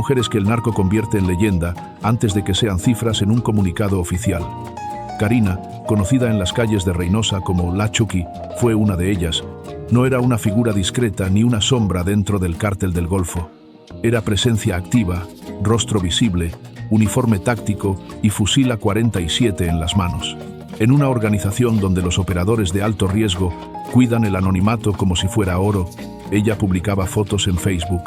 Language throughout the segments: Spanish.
mujeres que el narco convierte en leyenda antes de que sean cifras en un comunicado oficial. Karina, conocida en las calles de Reynosa como La Chucky, fue una de ellas. No era una figura discreta ni una sombra dentro del cártel del Golfo. Era presencia activa, rostro visible, uniforme táctico y fusil A-47 en las manos. En una organización donde los operadores de alto riesgo cuidan el anonimato como si fuera oro, ella publicaba fotos en Facebook.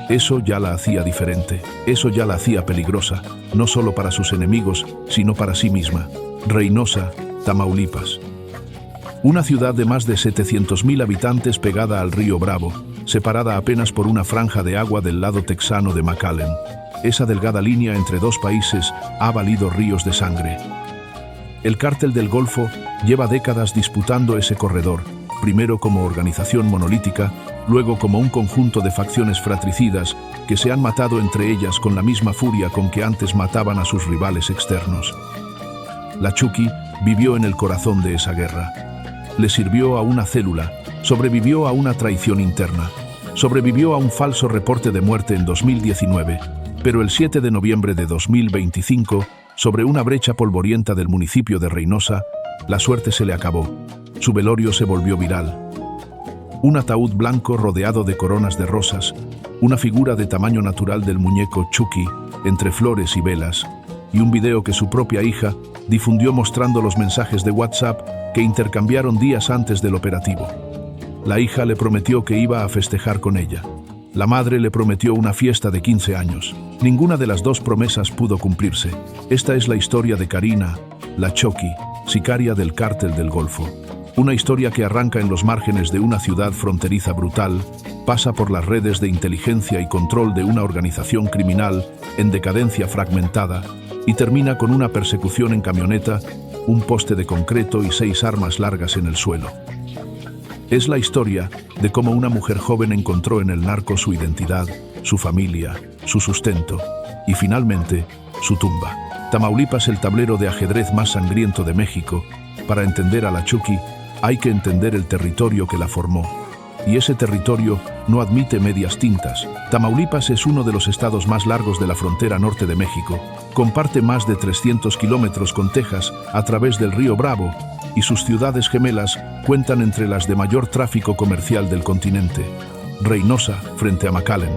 Eso ya la hacía diferente, eso ya la hacía peligrosa, no solo para sus enemigos, sino para sí misma. Reynosa, Tamaulipas. Una ciudad de más de 700.000 habitantes pegada al río Bravo, separada apenas por una franja de agua del lado texano de McAllen. Esa delgada línea entre dos países ha valido ríos de sangre. El Cártel del Golfo lleva décadas disputando ese corredor, primero como organización monolítica, luego como un conjunto de facciones fratricidas que se han matado entre ellas con la misma furia con que antes mataban a sus rivales externos. La Chucky vivió en el corazón de esa guerra. Le sirvió a una célula, sobrevivió a una traición interna, sobrevivió a un falso reporte de muerte en 2019, pero el 7 de noviembre de 2025, sobre una brecha polvorienta del municipio de Reynosa, la suerte se le acabó. Su velorio se volvió viral. Un ataúd blanco rodeado de coronas de rosas, una figura de tamaño natural del muñeco Chucky, entre flores y velas, y un video que su propia hija difundió mostrando los mensajes de WhatsApp que intercambiaron días antes del operativo. La hija le prometió que iba a festejar con ella. La madre le prometió una fiesta de 15 años. Ninguna de las dos promesas pudo cumplirse. Esta es la historia de Karina, La Chucky, sicaria del Cártel del Golfo. Una historia que arranca en los márgenes de una ciudad fronteriza brutal, pasa por las redes de inteligencia y control de una organización criminal en decadencia fragmentada y termina con una persecución en camioneta, un poste de concreto y 6 armas largas en el suelo. Es la historia de cómo una mujer joven encontró en el narco su identidad, su familia, su sustento y finalmente su tumba. Tamaulipas, el tablero de ajedrez más sangriento de México. Para entender a La Chucky hay que entender el territorio que la formó. Y ese territorio no admite medias tintas. Tamaulipas es uno de los estados más largos de la frontera norte de México. Comparte más de 300 kilómetros con Texas a través del río Bravo y sus ciudades gemelas cuentan entre las de mayor tráfico comercial del continente. Reynosa frente a McAllen,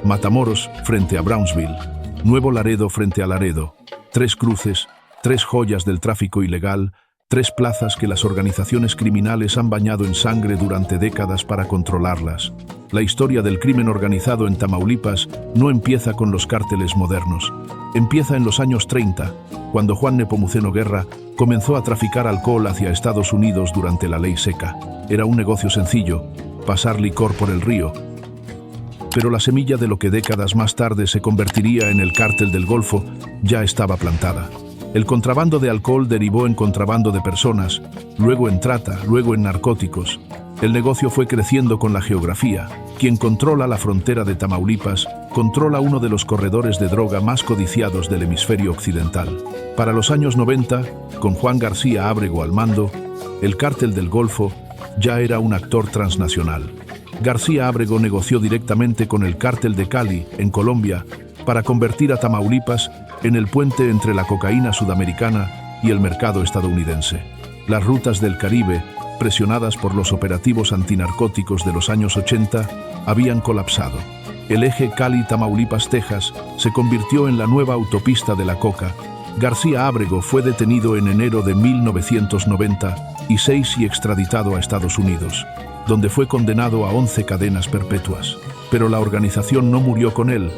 Matamoros frente a Brownsville, Nuevo Laredo frente a Laredo. 3 cruces, 3 joyas del tráfico ilegal, 3 plazas que las organizaciones criminales han bañado en sangre durante décadas para controlarlas. La historia del crimen organizado en Tamaulipas no empieza con los cárteles modernos. Empieza en los años 30, cuando Juan Nepomuceno Guerra comenzó a traficar alcohol hacia Estados Unidos durante la ley seca. Era un negocio sencillo, pasar licor por el río. Pero la semilla de lo que décadas más tarde se convertiría en el Cártel del Golfo ya estaba plantada. El contrabando de alcohol derivó en contrabando de personas, luego en trata, luego en narcóticos. El negocio fue creciendo con la geografía. Quien controla la frontera de Tamaulipas, controla uno de los corredores de droga más codiciados del hemisferio occidental. Para los años 90, con Juan García Ábrego al mando, el Cártel del Golfo ya era un actor transnacional. García Ábrego negoció directamente con el Cártel de Cali, en Colombia, para convertir a Tamaulipas en el puente entre la cocaína sudamericana y el mercado estadounidense. Las rutas del Caribe, presionadas por los operativos antinarcóticos de los años 80, habían colapsado. El eje Cali-Tamaulipas-Texas se convirtió en la nueva autopista de la coca. García Ábrego fue detenido en enero de 1996 y extraditado a Estados Unidos, donde fue condenado a 11 cadenas perpetuas. Pero la organización no murió con él.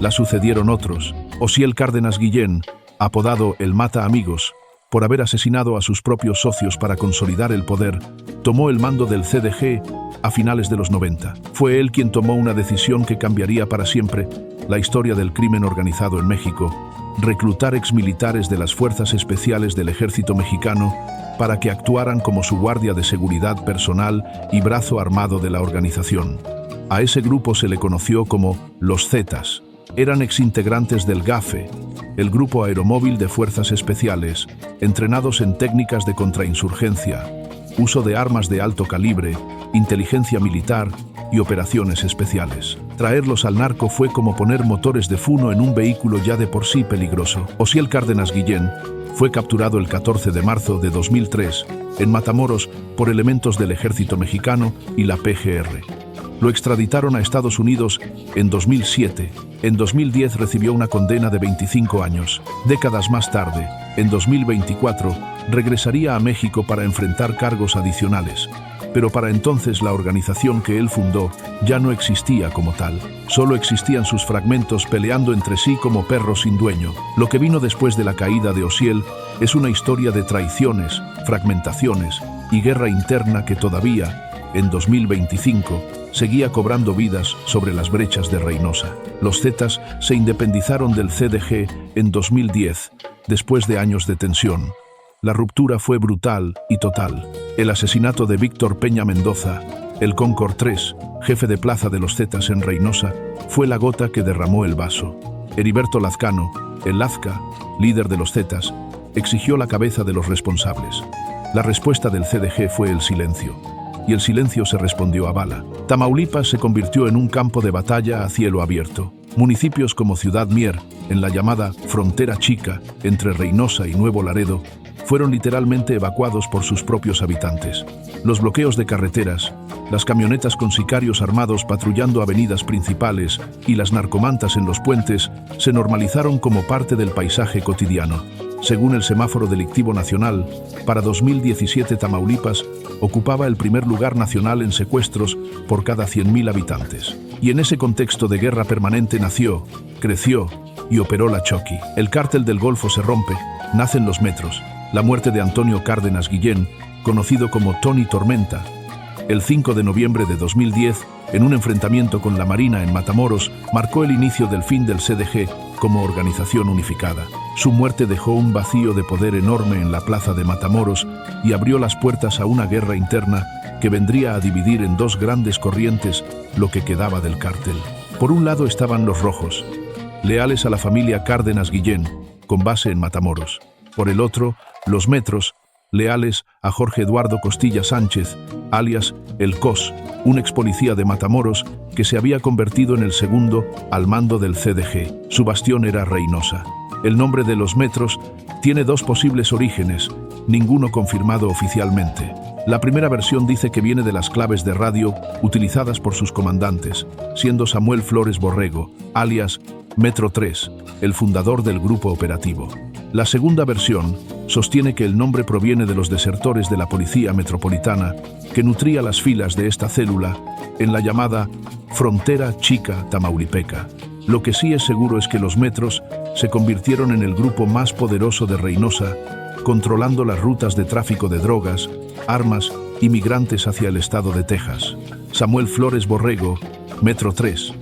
La sucedieron otros. Osiel Cárdenas Guillén, apodado el Mata Amigos, por haber asesinado a sus propios socios para consolidar el poder, tomó el mando del CDG a finales de los 90. Fue él quien tomó una decisión que cambiaría para siempre la historia del crimen organizado en México: reclutar exmilitares de las Fuerzas Especiales del Ejército Mexicano para que actuaran como su guardia de seguridad personal y brazo armado de la organización. A ese grupo se le conoció como los Zetas. Eran exintegrantes del GAFE, el Grupo Aeromóvil de Fuerzas Especiales, entrenados en técnicas de contrainsurgencia, uso de armas de alto calibre inteligencia militar y operaciones especiales. Traerlos al narco fue como poner motores de Funo en un vehículo ya de por sí peligroso. Osiel Cárdenas Guillén fue capturado el 14 de marzo de 2003 en Matamoros por elementos del ejército mexicano y la PGR. Lo extraditaron a Estados Unidos en 2007. En 2010 recibió una condena de 25 años. Décadas más tarde, en 2024, regresaría a México para enfrentar cargos adicionales. Pero para entonces la organización que él fundó ya no existía como tal. Solo existían sus fragmentos peleando entre sí como perros sin dueño. Lo que vino después de la caída de Osiel es una historia de traiciones, fragmentaciones y guerra interna que todavía, en 2025, seguía cobrando vidas sobre las brechas de Reynosa. Los Zetas se independizaron del CDG en 2010, después de años de tensión. La ruptura fue brutal y total. El asesinato de Víctor Peña Mendoza, el Cóncor 3, jefe de plaza de los Zetas en Reynosa, fue la gota que derramó el vaso. Heriberto Lazcano, el Lazca, líder de los Zetas, exigió la cabeza de los responsables. La respuesta del CDG fue el silencio. Y el silencio se respondió a bala. Tamaulipas se convirtió en un campo de batalla a cielo abierto. Municipios como Ciudad Mier, en la llamada Frontera Chica, entre Reynosa y Nuevo Laredo, fueron literalmente evacuados por sus propios habitantes. Los bloqueos de carreteras, las camionetas con sicarios armados patrullando avenidas principales y las narcomantas en los puentes se normalizaron como parte del paisaje cotidiano. Según el Semáforo Delictivo Nacional, para 2017 Tamaulipas ocupaba el primer lugar nacional en secuestros por cada 100.000 habitantes. Y en ese contexto de guerra permanente nació, creció y operó la Choqui. El cártel del Golfo se rompe, nacen los metros. La muerte de Antonio Cárdenas Guillén, conocido como Tony Tormenta, el 5 de noviembre de 2010, en un enfrentamiento con la Marina en Matamoros, marcó el inicio del fin del CDG como organización unificada. Su muerte dejó un vacío de poder enorme en la plaza de Matamoros y abrió las puertas a una guerra interna que vendría a dividir en dos grandes corrientes lo que quedaba del cártel. Por un lado estaban los rojos, leales a la familia Cárdenas Guillén, con base en Matamoros. Por el otro, los metros, leales a Jorge Eduardo Costilla Sánchez, alias El Cos, un ex policía de Matamoros que se había convertido en el segundo al mando del CDG. Su bastión era Reynosa. El nombre de los metros tiene dos posibles orígenes, ninguno confirmado oficialmente. La primera versión dice que viene de las claves de radio utilizadas por sus comandantes, siendo Samuel Flores Borrego, alias Metro 3, el fundador del grupo operativo. La segunda versión sostiene que el nombre proviene de los desertores de la Policía Metropolitana que nutría las filas de esta célula en la llamada Frontera Chica Tamaulipeca. Lo que sí es seguro es que los metros se convirtieron en el grupo más poderoso de Reynosa, controlando las rutas de tráfico de drogas, armas y migrantes hacia el estado de Texas. Samuel Flores Borrego, Metro 3,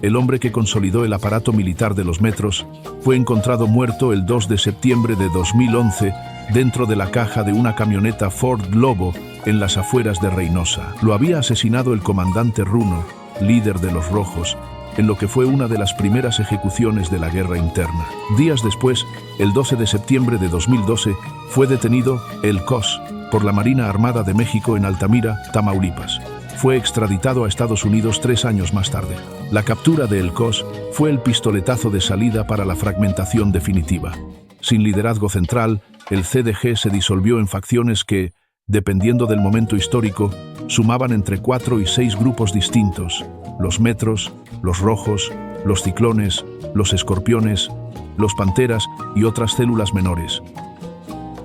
el hombre que consolidó el aparato militar de los metros, fue encontrado muerto el 2 de septiembre de 2011 dentro de la caja de una camioneta Ford Lobo en las afueras de Reynosa. Lo había asesinado el comandante Runo, líder de los Rojos, en lo que fue una de las primeras ejecuciones de la guerra interna. Días después, el 12 de septiembre de 2012, fue detenido El Cos por la Marina Armada de México en Altamira, Tamaulipas. Fue extraditado a Estados Unidos 3 años más tarde. La captura de El Cos fue el pistoletazo de salida para la fragmentación definitiva. Sin liderazgo central, el CDG se disolvió en facciones que, dependiendo del momento histórico, sumaban entre 4 y 6 grupos distintos: los metros, los rojos, los ciclones, los escorpiones, los panteras y otras células menores.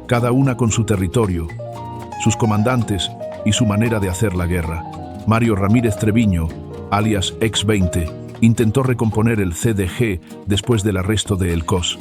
Cada una con su territorio, sus comandantes y su manera de hacer la guerra. Mario Ramírez Treviño, alias X-20, intentó recomponer el CDG después del arresto de El Cos.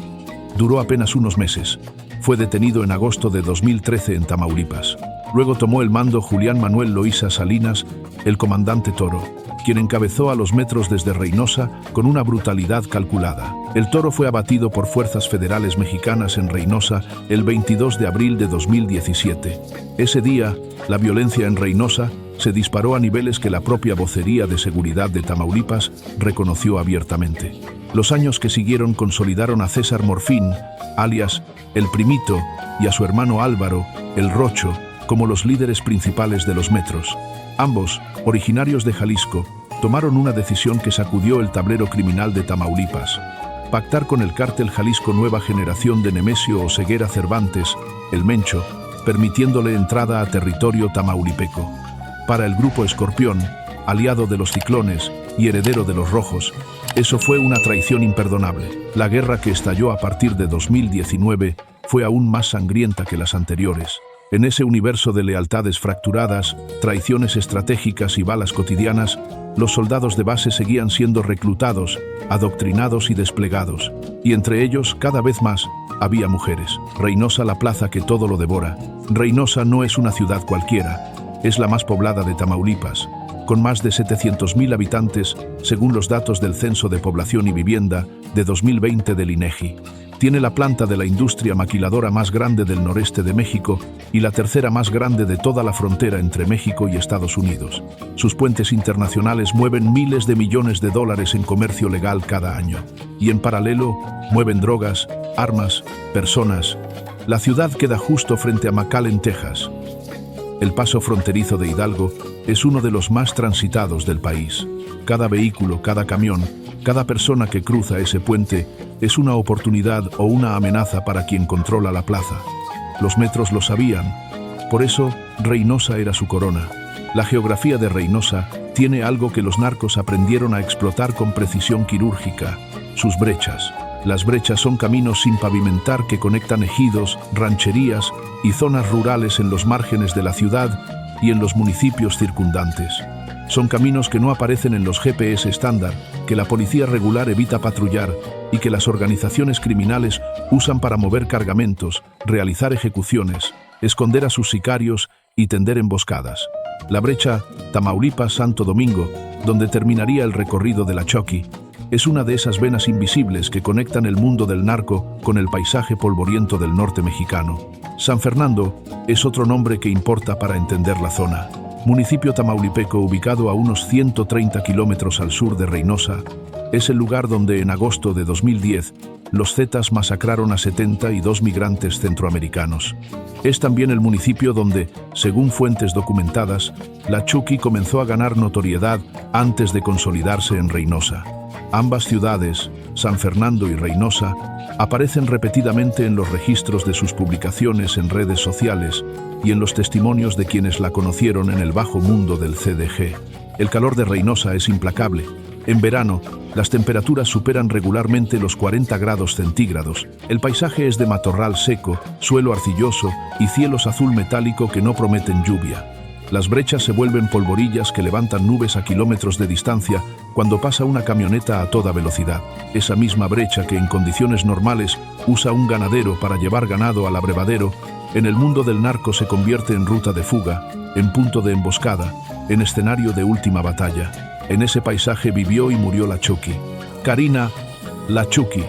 Duró apenas unos meses. Fue detenido en agosto de 2013 en Tamaulipas. Luego tomó el mando Julián Manuel Loíza Salinas, el comandante Toro, quien encabezó a los metros desde Reynosa con una brutalidad calculada. El Toro fue abatido por fuerzas federales mexicanas en Reynosa el 22 de abril de 2017. Ese día, la violencia en Reynosa se disparó a niveles que la propia vocería de seguridad de Tamaulipas reconoció abiertamente. Los años que siguieron consolidaron a César Morfín, alias El Primito, y a su hermano Álvaro, El Rocho, como los líderes principales de los metros. Ambos, originarios de Jalisco, tomaron una decisión que sacudió el tablero criminal de Tamaulipas: pactar con el cártel Jalisco Nueva Generación de Nemesio Oseguera Cervantes, el Mencho, permitiéndole entrada a territorio tamaulipeco. Para el Grupo Escorpión, aliado de los Ciclones y heredero de los Rojos, eso fue una traición imperdonable. La guerra que estalló a partir de 2019 fue aún más sangrienta que las anteriores. En ese universo de lealtades fracturadas, traiciones estratégicas y balas cotidianas, los soldados de base seguían siendo reclutados, adoctrinados y desplegados. Y entre ellos, cada vez más, había mujeres. Reynosa, la plaza que todo lo devora. Reynosa no es una ciudad cualquiera, es la más poblada de Tamaulipas, con más de 700.000 habitantes, según los datos del Censo de Población y Vivienda de 2020 del INEGI. Tiene la planta de la industria maquiladora más grande del noreste de México y la tercera más grande de toda la frontera entre México y Estados Unidos. Sus puentes internacionales mueven miles de millones de dólares en comercio legal cada año. Y en paralelo, mueven drogas, armas, personas. La ciudad queda justo frente a McAllen, Texas. El paso fronterizo de Hidalgo es uno de los más transitados del país. Cada vehículo, cada camión, cada persona que cruza ese puente es una oportunidad o una amenaza para quien controla la plaza. Los metros lo sabían. Por eso, Reynosa era su corona. La geografía de Reynosa tiene algo que los narcos aprendieron a explotar con precisión quirúrgica: sus brechas. Las brechas son caminos sin pavimentar que conectan ejidos, rancherías y zonas rurales en los márgenes de la ciudad y en los municipios circundantes. Son caminos que no aparecen en los GPS estándar, que la policía regular evita patrullar y que las organizaciones criminales usan para mover cargamentos, realizar ejecuciones, esconder a sus sicarios y tender emboscadas. La brecha Tamaulipas-Santo Domingo, donde terminaría el recorrido de la Chucky, es una de esas venas invisibles que conectan el mundo del narco con el paisaje polvoriento del norte mexicano. San Fernando es otro nombre que importa para entender la zona. Municipio tamaulipeco ubicado a unos 130 kilómetros al sur de Reynosa, es el lugar donde en agosto de 2010 los Zetas masacraron a 72 migrantes centroamericanos. Es también el municipio donde, según fuentes documentadas, la Chucky comenzó a ganar notoriedad antes de consolidarse en Reynosa. Ambas ciudades, San Fernando y Reynosa, aparecen repetidamente en los registros de sus publicaciones en redes sociales y en los testimonios de quienes la conocieron en el bajo mundo del CDG. El calor de Reynosa es implacable. En verano, las temperaturas superan regularmente los 40 grados centígrados. El paisaje es de matorral seco, suelo arcilloso y cielos azul metálico que no prometen lluvia. Las brechas se vuelven polvorillas que levantan nubes a kilómetros de distancia cuando pasa una camioneta a toda velocidad. Esa misma brecha que en condiciones normales usa un ganadero para llevar ganado al abrevadero, en el mundo del narco se convierte en ruta de fuga, en punto de emboscada, en escenario de última batalla. En ese paisaje vivió y murió la Chucky. Karina, la Chucky.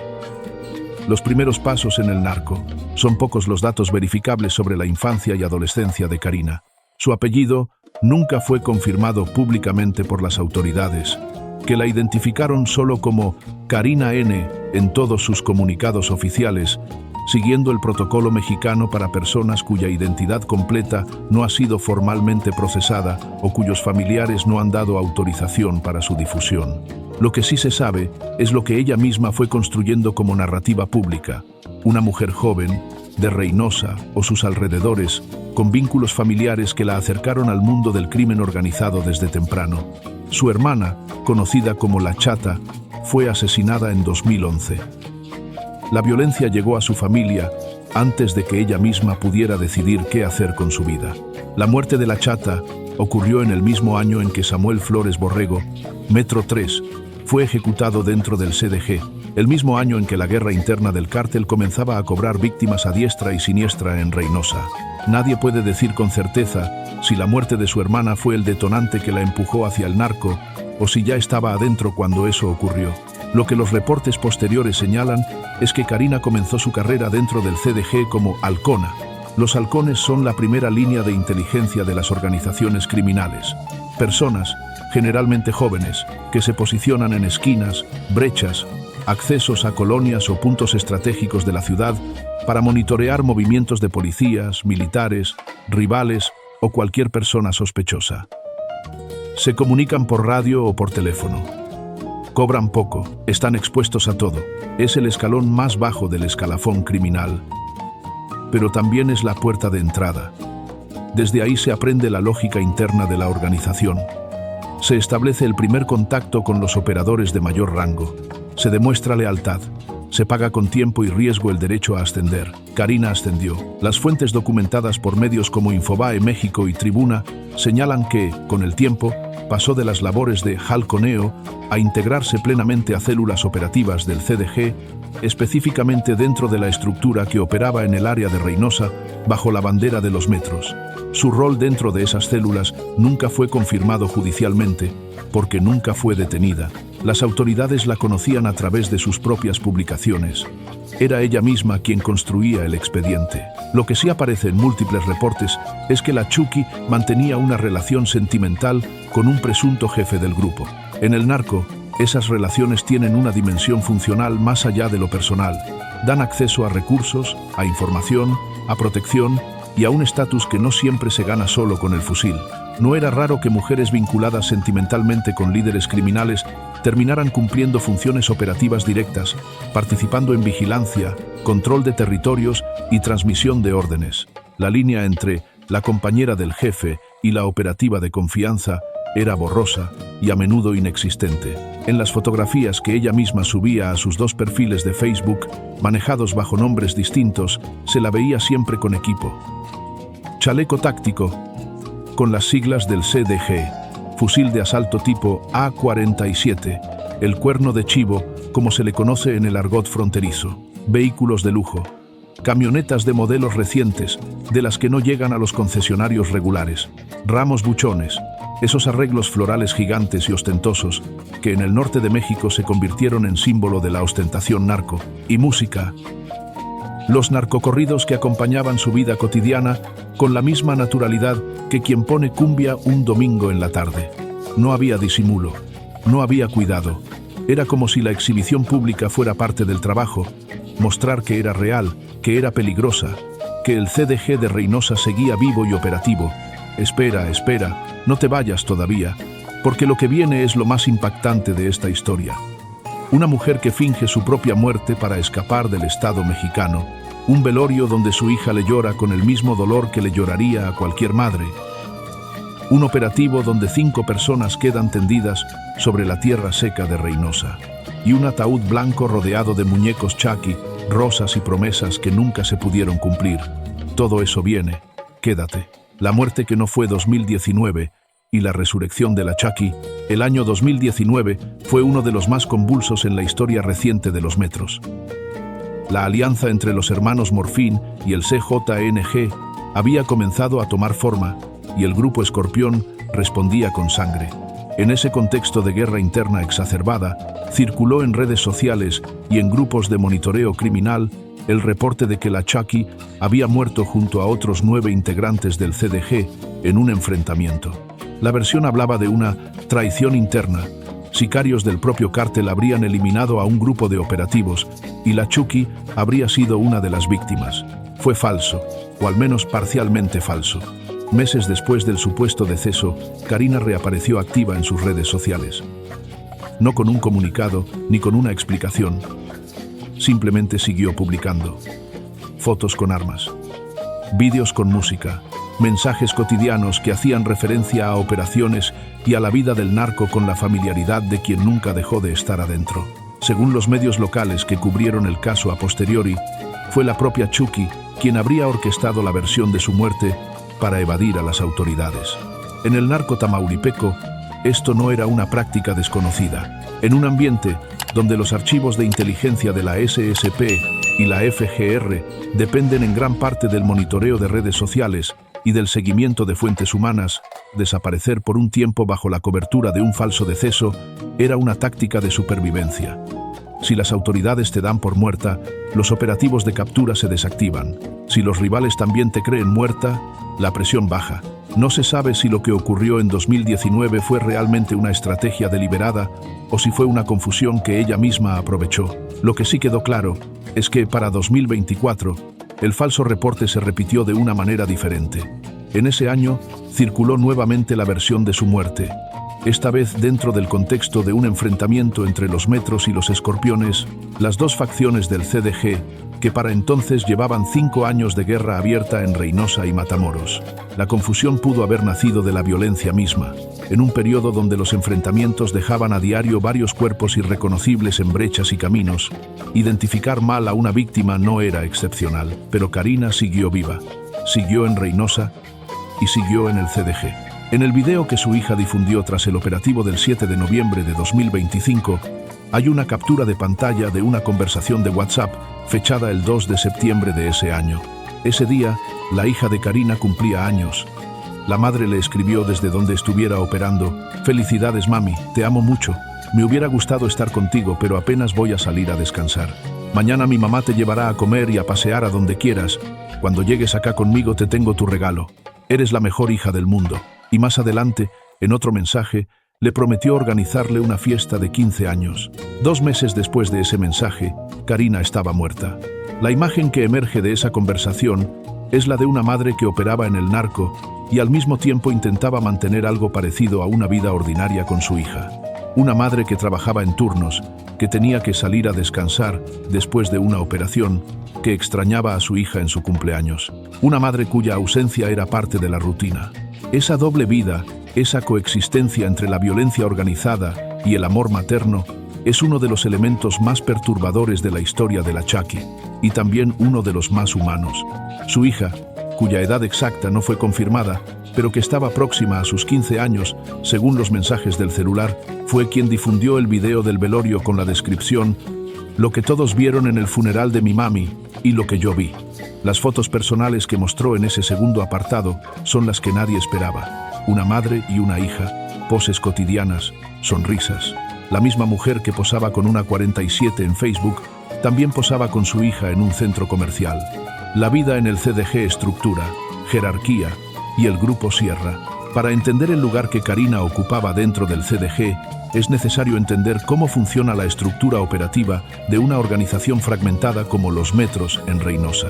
Los primeros pasos en el narco. Son pocos los datos verificables sobre la infancia y adolescencia de Karina. Su apellido nunca fue confirmado públicamente por las autoridades, que la identificaron solo como Karina N. en todos sus comunicados oficiales, siguiendo el protocolo mexicano para personas cuya identidad completa no ha sido formalmente procesada o cuyos familiares no han dado autorización para su difusión. Lo que sí se sabe es lo que ella misma fue construyendo como narrativa pública: una mujer joven, de Reynosa o sus alrededores, con vínculos familiares que la acercaron al mundo del crimen organizado desde temprano. Su hermana, conocida como La Chata, fue asesinada en 2011. La violencia llegó a su familia antes de que ella misma pudiera decidir qué hacer con su vida. La muerte de La Chata ocurrió en el mismo año en que Samuel Flores Borrego, Metro 3, fue ejecutado dentro del CDG, el mismo año en que la guerra interna del cártel comenzaba a cobrar víctimas a diestra y siniestra en Reynosa. Nadie puede decir con certeza si la muerte de su hermana fue el detonante que la empujó hacia el narco o si ya estaba adentro cuando eso ocurrió. Lo que los reportes posteriores señalan es que Karina comenzó su carrera dentro del CDG como halcona. Los halcones son la primera línea de inteligencia de las organizaciones criminales. Personas, generalmente jóvenes, que se posicionan en esquinas, brechas, accesos a colonias o puntos estratégicos de la ciudad para monitorear movimientos de policías, militares, rivales o cualquier persona sospechosa. Se comunican por radio o por teléfono. Cobran poco, están expuestos a todo. Es el escalón más bajo del escalafón criminal, pero también es la puerta de entrada. Desde ahí se aprende la lógica interna de la organización. Se establece el primer contacto con los operadores de mayor rango. Se demuestra lealtad. Se paga con tiempo y riesgo el derecho a ascender. Karina ascendió. Las fuentes documentadas por medios como Infobae México y Tribuna señalan que, con el tiempo, pasó de las labores de halconeo a integrarse plenamente a células operativas del CDG, específicamente dentro de la estructura que operaba en el área de Reynosa bajo la bandera de los metros. Su rol dentro de esas células nunca fue confirmado judicialmente, porque nunca fue detenida. Las autoridades la conocían a través de sus propias publicaciones. Era ella misma quien construía el expediente. Lo que sí aparece en múltiples reportes es que la Chucky mantenía una relación sentimental con un presunto jefe del grupo. En el narco, esas relaciones tienen una dimensión funcional más allá de lo personal. Dan acceso a recursos, a información, a protección y a un estatus que no siempre se gana solo con el fusil. No era raro que mujeres vinculadas sentimentalmente con líderes criminales terminaran cumpliendo funciones operativas directas, participando en vigilancia, control de territorios y transmisión de órdenes. La línea entre la compañera del jefe y la operativa de confianza era borrosa y a menudo inexistente. En las fotografías que ella misma subía a sus dos perfiles de Facebook, manejados bajo nombres distintos, se la veía siempre con equipo. Chaleco táctico, con las siglas del CDG, fusil de asalto tipo A-47, el cuerno de chivo, como se le conoce en el argot fronterizo, vehículos de lujo, camionetas de modelos recientes, de las que no llegan a los concesionarios regulares, ramos buchones, esos arreglos florales gigantes y ostentosos que en el norte de México se convirtieron en símbolo de la ostentación narco, y música. Los narcocorridos que acompañaban su vida cotidiana con la misma naturalidad que quien pone cumbia un domingo en la tarde. No había disimulo, no había cuidado. Era como si la exhibición pública fuera parte del trabajo, mostrar que era real, que era peligrosa, que el CDG de Reynosa seguía vivo y operativo. Espera, no te vayas todavía, porque lo que viene es lo más impactante de esta historia. Una mujer que finge su propia muerte para escapar del Estado mexicano. Un velorio donde su hija le llora con el mismo dolor que le lloraría a cualquier madre. Un operativo donde 5 personas quedan tendidas sobre la tierra seca de Reynosa. Y un ataúd blanco rodeado de muñecos Chucky, rosas y promesas que nunca se pudieron cumplir. Todo eso viene. Quédate. La muerte que no fue 2019 y la resurrección de la Chucky, el año 2019 fue uno de los más convulsos en la historia reciente de los metros. La alianza entre los hermanos Morfín y el CJNG había comenzado a tomar forma y el grupo Escorpión respondía con sangre. En ese contexto de guerra interna exacerbada, circuló en redes sociales y en grupos de monitoreo criminal el reporte de que la Chucky había muerto junto a otros 9 integrantes del CDG en un enfrentamiento. La versión hablaba de una traición interna. Sicarios del propio cártel habrían eliminado a un grupo de operativos y la Chucky habría sido una de las víctimas. Fue falso, o al menos parcialmente falso. Meses después del supuesto deceso, Karina reapareció activa en sus redes sociales. No con un comunicado ni con una explicación. Simplemente siguió publicando. Fotos con armas, vídeos con música, mensajes cotidianos que hacían referencia a operaciones y a la vida del narco con la familiaridad de quien nunca dejó de estar adentro. Según los medios locales que cubrieron el caso a posteriori, fue la propia Chucky quien habría orquestado la versión de su muerte para evadir a las autoridades. En el narco tamaulipeco, esto no era una práctica desconocida. En un ambiente donde los archivos de inteligencia de la SSP y la FGR dependen en gran parte del monitoreo de redes sociales y del seguimiento de fuentes humanas, desaparecer por un tiempo bajo la cobertura de un falso deceso era una táctica de supervivencia. Si las autoridades te dan por muerta, los operativos de captura se desactivan. Si los rivales también te creen muerta, la presión baja. No se sabe si lo que ocurrió en 2019 fue realmente una estrategia deliberada o si fue una confusión que ella misma aprovechó. Lo que sí quedó claro es que para 2024, el falso reporte se repitió de una manera diferente. En ese año, circuló nuevamente la versión de su muerte. esta vez dentro del contexto de un enfrentamiento entre los Metros y los Escorpiones, las dos facciones del CDG, que para entonces llevaban 5 años de guerra abierta en Reynosa y Matamoros. La confusión pudo haber nacido de la violencia misma, en un periodo donde los enfrentamientos dejaban a diario varios cuerpos irreconocibles en brechas y caminos. Identificar mal a una víctima no era excepcional, pero Karina siguió viva, siguió en Reynosa y siguió en el CDG. En el video que su hija difundió tras el operativo del 7 de noviembre de 2025, hay una captura de pantalla de una conversación de WhatsApp fechada el 2 de septiembre de ese año. Ese día, la hija de Karina cumplía años. La madre le escribió desde donde estuviera operando: «Felicidades, mami, te amo mucho. Me hubiera gustado estar contigo, pero apenas voy a salir a descansar. Mañana mi mamá te llevará a comer y a pasear a donde quieras. Cuando llegues acá conmigo te tengo tu regalo. Eres la mejor hija del mundo». Y más adelante, en otro mensaje, le prometió organizarle una fiesta de 15 años. 2 meses después de ese mensaje, Karina estaba muerta. La imagen que emerge de esa conversación es la de una madre que operaba en el narco y al mismo tiempo intentaba mantener algo parecido a una vida ordinaria con su hija. Una madre que trabajaba en turnos, que tenía que salir a descansar después de una operación, que extrañaba a su hija en su cumpleaños. Una madre cuya ausencia era parte de la rutina. Esa doble vida, esa coexistencia entre la violencia organizada y el amor materno, es uno de los elementos más perturbadores de la historia de la Chucky, y también uno de los más humanos. Su hija, cuya edad exacta no fue confirmada, pero que estaba próxima a sus 15 años, según los mensajes del celular, fue quien difundió el video del velorio con la descripción: «Lo que todos vieron en el funeral de mi mami y lo que yo vi». Las fotos personales que mostró en ese segundo apartado son las que nadie esperaba. Una madre y una hija, poses cotidianas, sonrisas. La misma mujer que posaba con una 47 en Facebook, también posaba con su hija en un centro comercial. La vida en el CDG: estructura, jerarquía y el Grupo Sierra. Para entender el lugar que Karina ocupaba dentro del CDG, es necesario entender cómo funciona la estructura operativa de una organización fragmentada como los Metros en Reynosa.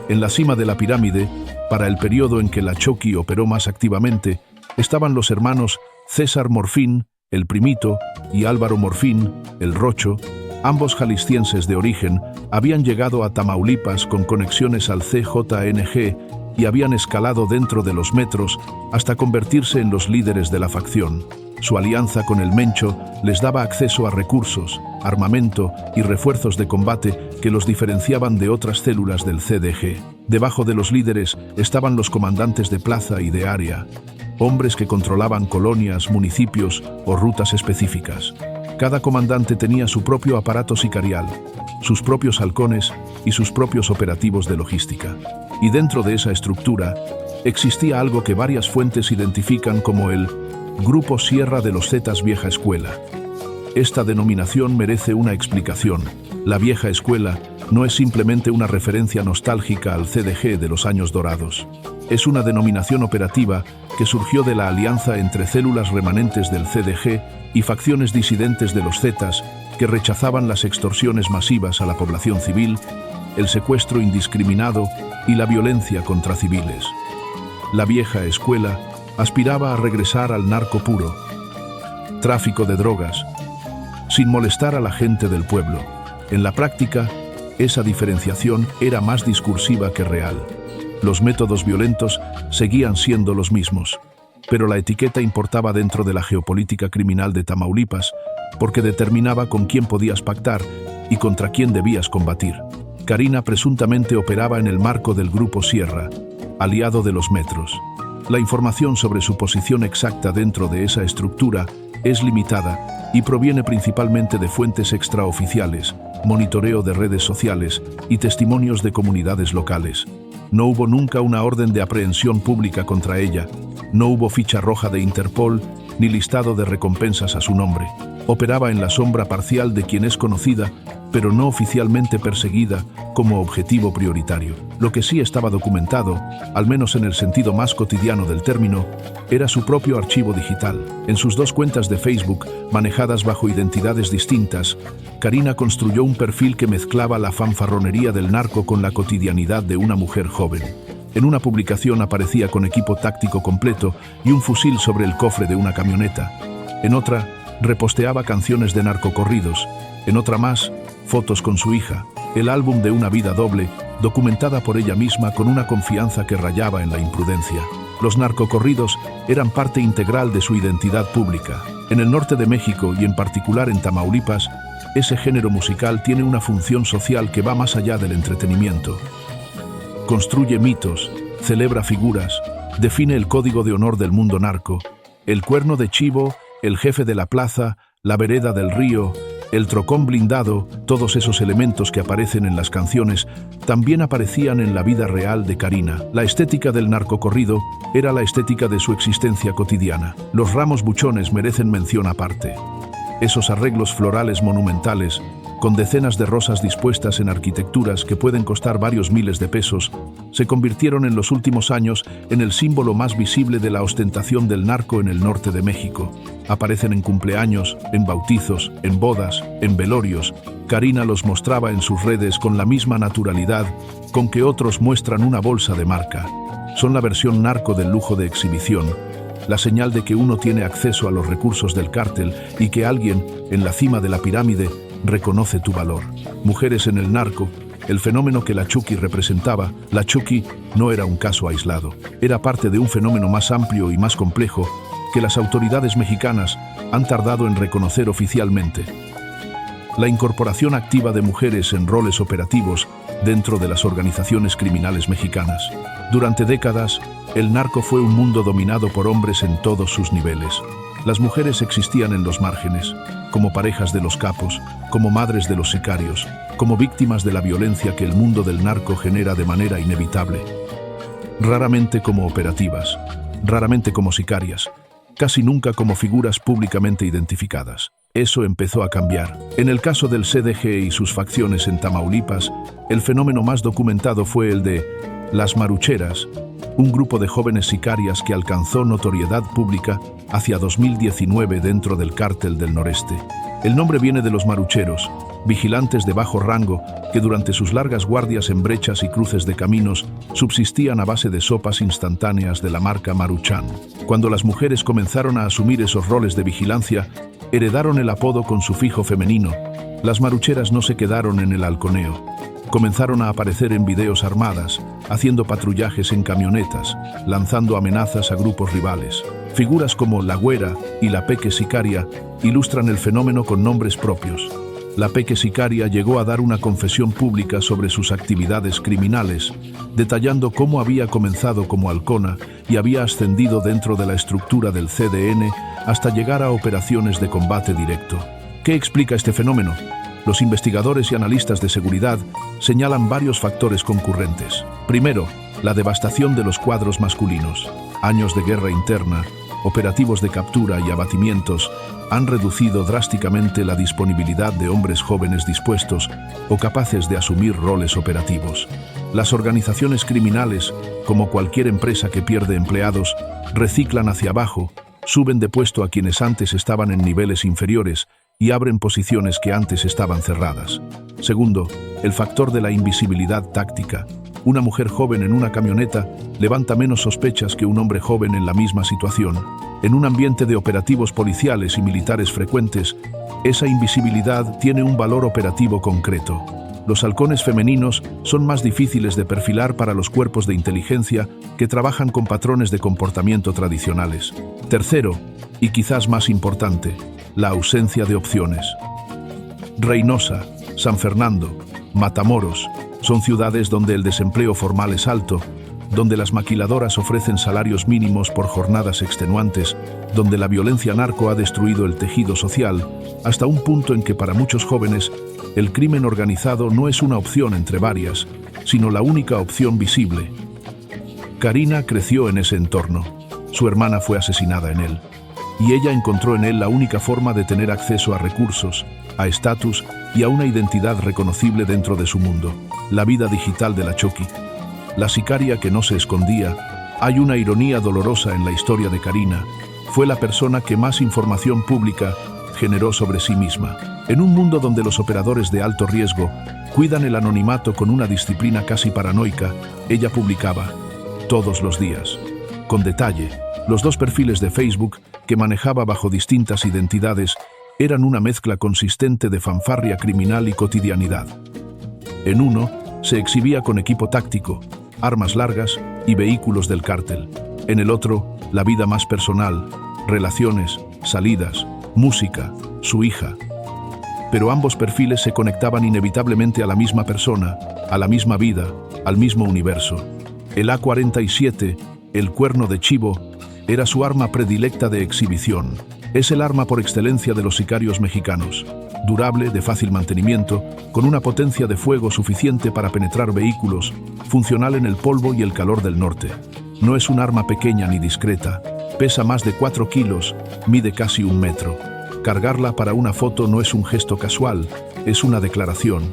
En la cima de la pirámide, para el periodo en que la Chucky operó más activamente, estaban los hermanos César Morfín, el Primito, y Álvaro Morfín, el Rocho. Ambos jaliscienses de origen habían llegado a Tamaulipas con conexiones al CJNG y habían escalado dentro de los Metros hasta convertirse en los líderes de la facción. Su alianza con el Mencho les daba acceso a recursos, armamento y refuerzos de combate que los diferenciaban de otras células del CDG. Debajo de los líderes estaban los comandantes de plaza y de área, hombres que controlaban colonias, municipios o rutas específicas. Cada comandante tenía su propio aparato sicarial, sus propios halcones y sus propios operativos de logística. Y dentro de esa estructura existía algo que varias fuentes identifican como el Grupo Sierra de los Zetas Vieja Escuela. Esta denominación merece una explicación. La Vieja Escuela no es simplemente una referencia nostálgica al CDG de los años dorados. Es una denominación operativa que surgió de la alianza entre células remanentes del CDG y facciones disidentes de los Zetas que rechazaban las extorsiones masivas a la población civil, el secuestro indiscriminado y la violencia contra civiles. La Vieja Escuela aspiraba a regresar al narco puro, tráfico de drogas, sin molestar a la gente del pueblo. En la práctica, esa diferenciación era más discursiva que real. Los métodos violentos seguían siendo los mismos, pero la etiqueta importaba dentro de la geopolítica criminal de Tamaulipas porque determinaba con quién podías pactar y contra quién debías combatir. Karina presuntamente operaba en el marco del Grupo Sierra, aliado de los Metros. La información sobre su posición exacta dentro de esa estructura es limitada y proviene principalmente de fuentes extraoficiales, monitoreo de redes sociales y testimonios de comunidades locales. No hubo nunca una orden de aprehensión pública contra ella, no hubo ficha roja de Interpol ni listado de recompensas a su nombre. Operaba en la sombra parcial de quien es conocida, pero no oficialmente perseguida, como objetivo prioritario. Lo que sí estaba documentado, al menos en el sentido más cotidiano del término, era su propio archivo digital. En sus 2 cuentas de Facebook, manejadas bajo identidades distintas, Karina construyó un perfil que mezclaba la fanfarronería del narco con la cotidianidad de una mujer joven. En una publicación aparecía con equipo táctico completo y un fusil sobre el cofre de una camioneta. En otra, reposteaba canciones de narcocorridos. En otra más, fotos con su hija. El álbum de una vida doble, documentada por ella misma con una confianza que rayaba en la imprudencia. Los narcocorridos eran parte integral de su identidad pública. En el norte de México y en particular en Tamaulipas, ese género musical tiene una función social que va más allá del entretenimiento. Construye mitos, celebra figuras, define el código de honor del mundo narco. El cuerno de chivo, el jefe de la plaza, la vereda del río, el trocón blindado, todos esos elementos que aparecen en las canciones, también aparecían en la vida real de Karina. La estética del narcocorrido era la estética de su existencia cotidiana. Los ramos buchones merecen mención aparte. Esos arreglos florales monumentales, con decenas de rosas dispuestas en arquitecturas que pueden costar varios miles de pesos, se convirtieron en los últimos años en el símbolo más visible de la ostentación del narco en el norte de México. Aparecen en cumpleaños, en bautizos, en bodas, en velorios. Karina los mostraba en sus redes con la misma naturalidad con que otros muestran una bolsa de marca. Son la versión narco del lujo de exhibición, la señal de que uno tiene acceso a los recursos del cártel y que alguien, en la cima de la pirámide, reconoce tu valor. Mujeres en el narco, el fenómeno que la Chucky representaba. La Chucky no era un caso aislado, era parte de un fenómeno más amplio y más complejo que las autoridades mexicanas han tardado en reconocer oficialmente. La incorporación activa de mujeres en roles operativos dentro de las organizaciones criminales mexicanas. Durante décadas, el narco fue un mundo dominado por hombres en todos sus niveles. Las mujeres existían en los márgenes, como parejas de los capos, como madres de los sicarios, como víctimas de la violencia que el mundo del narco genera de manera inevitable. Raramente como operativas, raramente como sicarias, casi nunca como figuras públicamente identificadas. Eso empezó a cambiar. En el caso del CDG y sus facciones en Tamaulipas, el fenómeno más documentado fue el de las Marucheras, un grupo de jóvenes sicarias que alcanzó notoriedad pública hacia 2019 dentro del Cártel del Noreste. El nombre viene de los marucheros, vigilantes de bajo rango que durante sus largas guardias en brechas y cruces de caminos subsistían a base de sopas instantáneas de la marca Maruchan. Cuando las mujeres comenzaron a asumir esos roles de vigilancia, heredaron el apodo con sufijo femenino. Las marucheras no se quedaron en el halconeo. Comenzaron a aparecer en videos armadas, haciendo patrullajes en camionetas, lanzando amenazas a grupos rivales. Figuras como La Güera y La Peque Sicaria ilustran el fenómeno con nombres propios. La Peque Sicaria llegó a dar una confesión pública sobre sus actividades criminales, detallando cómo había comenzado como halcona y había ascendido dentro de la estructura del CDN hasta llegar a operaciones de combate directo. ¿Qué explica este fenómeno? Los investigadores y analistas de seguridad señalan varios factores concurrentes. Primero, la devastación de los cuadros masculinos. Años de guerra interna, operativos de captura y abatimientos han reducido drásticamente la disponibilidad de hombres jóvenes dispuestos o capaces de asumir roles operativos. Las organizaciones criminales, como cualquier empresa que pierde empleados, reciclan hacia abajo, suben de puesto a quienes antes estaban en niveles inferiores y abren posiciones que antes estaban cerradas. Segundo, el factor de la invisibilidad táctica. Una mujer joven en una camioneta levanta menos sospechas que un hombre joven en la misma situación. En un ambiente de operativos policiales y militares frecuentes, esa invisibilidad tiene un valor operativo concreto. Los halcones femeninos son más difíciles de perfilar para los cuerpos de inteligencia que trabajan con patrones de comportamiento tradicionales. Tercero, y quizás más importante, la ausencia de opciones. Reynosa, San Fernando, Matamoros son ciudades donde el desempleo formal es alto, donde las maquiladoras ofrecen salarios mínimos por jornadas extenuantes, donde la violencia narco ha destruido el tejido social, hasta un punto en que para muchos jóvenes el crimen organizado no es una opción entre varias, sino la única opción visible. Karina creció en ese entorno. Su hermana fue asesinada en él. Y ella encontró en él la única forma de tener acceso a recursos, a estatus y a una identidad reconocible dentro de su mundo. La vida digital de la Chucky. La sicaria que no se escondía. Hay una ironía dolorosa en la historia de Karina. Fue la persona que más información pública generó sobre sí misma. En un mundo donde los operadores de alto riesgo cuidan el anonimato con una disciplina casi paranoica, ella publicaba, todos los días, con detalle, los 2 perfiles de Facebook que manejaba bajo distintas identidades, eran una mezcla consistente de fanfarria criminal y cotidianidad. En uno, se exhibía con equipo táctico, armas largas y vehículos del cártel. En el otro, la vida más personal, relaciones, salidas, música, su hija. Pero ambos perfiles se conectaban inevitablemente a la misma persona, a la misma vida, al mismo universo. El AK-47, el cuerno de chivo, era su arma predilecta de exhibición. Es el arma por excelencia de los sicarios mexicanos. Durable, de fácil mantenimiento, con una potencia de fuego suficiente para penetrar vehículos, funcional en el polvo y el calor del norte. No es un arma pequeña ni discreta, pesa más de 4 kilos, mide casi 1 metro. Cargarla para una foto no es un gesto casual, es una declaración,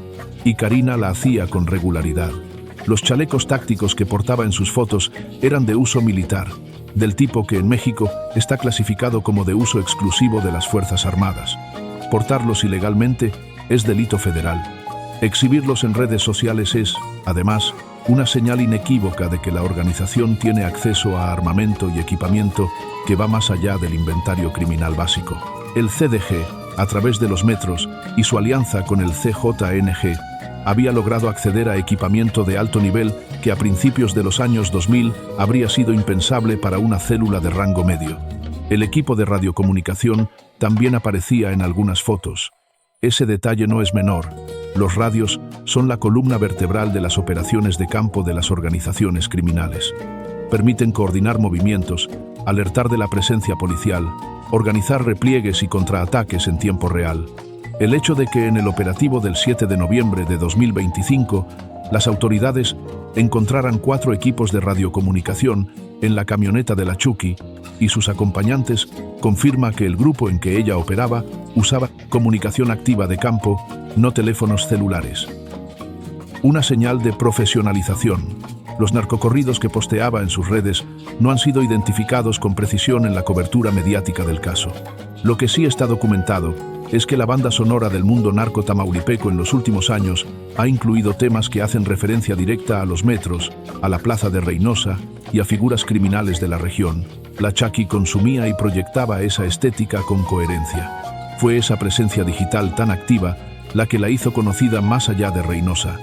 y Karina la hacía con regularidad. Los chalecos tácticos que portaba en sus fotos eran de uso militar, del tipo que en México está clasificado como de uso exclusivo de las Fuerzas Armadas. Portarlos ilegalmente es delito federal. Exhibirlos en redes sociales es, además, una señal inequívoca de que la organización tiene acceso a armamento y equipamiento que va más allá del inventario criminal básico. El CDG, a través de los metros y su alianza con el CJNG, había logrado acceder a equipamiento de alto nivel que a principios de los años 2000 habría sido impensable para una célula de rango medio. El equipo de radiocomunicación también aparecía en algunas fotos. Ese detalle no es menor. Los radios son la columna vertebral de las operaciones de campo de las organizaciones criminales. Permiten coordinar movimientos, alertar de la presencia policial, organizar repliegues y contraataques en tiempo real. El hecho de que en el operativo del 7 de noviembre de 2025, las autoridades encontraran 4 equipos de radiocomunicación en la camioneta de la Chucky y sus acompañantes confirma que el grupo en que ella operaba usaba comunicación activa de campo, no teléfonos celulares. Una señal de profesionalización. Los narcocorridos que posteaba en sus redes no han sido identificados con precisión en la cobertura mediática del caso. Lo que sí está documentado es que la banda sonora del mundo narco tamaulipeco en los últimos años ha incluido temas que hacen referencia directa a los metros, a la plaza de Reynosa y a figuras criminales de la región. La Chucky consumía y proyectaba esa estética con coherencia. Fue esa presencia digital tan activa la que la hizo conocida más allá de Reynosa.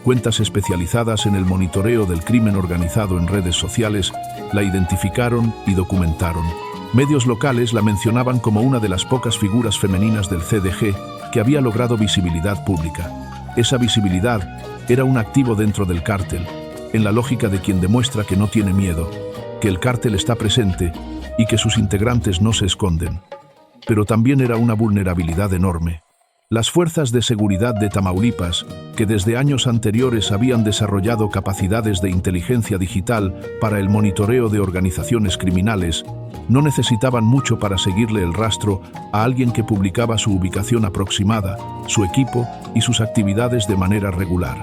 Cuentas especializadas en el monitoreo del crimen organizado en redes sociales la identificaron y documentaron. Medios locales la mencionaban como una de las pocas figuras femeninas del CDG que había logrado visibilidad pública. Esa visibilidad era un activo dentro del cártel, en la lógica de quien demuestra que no tiene miedo, que el cártel está presente y que sus integrantes no se esconden. Pero también era una vulnerabilidad enorme. Las fuerzas de seguridad de Tamaulipas, que desde años anteriores habían desarrollado capacidades de inteligencia digital para el monitoreo de organizaciones criminales, no necesitaban mucho para seguirle el rastro a alguien que publicaba su ubicación aproximada, su equipo y sus actividades de manera regular.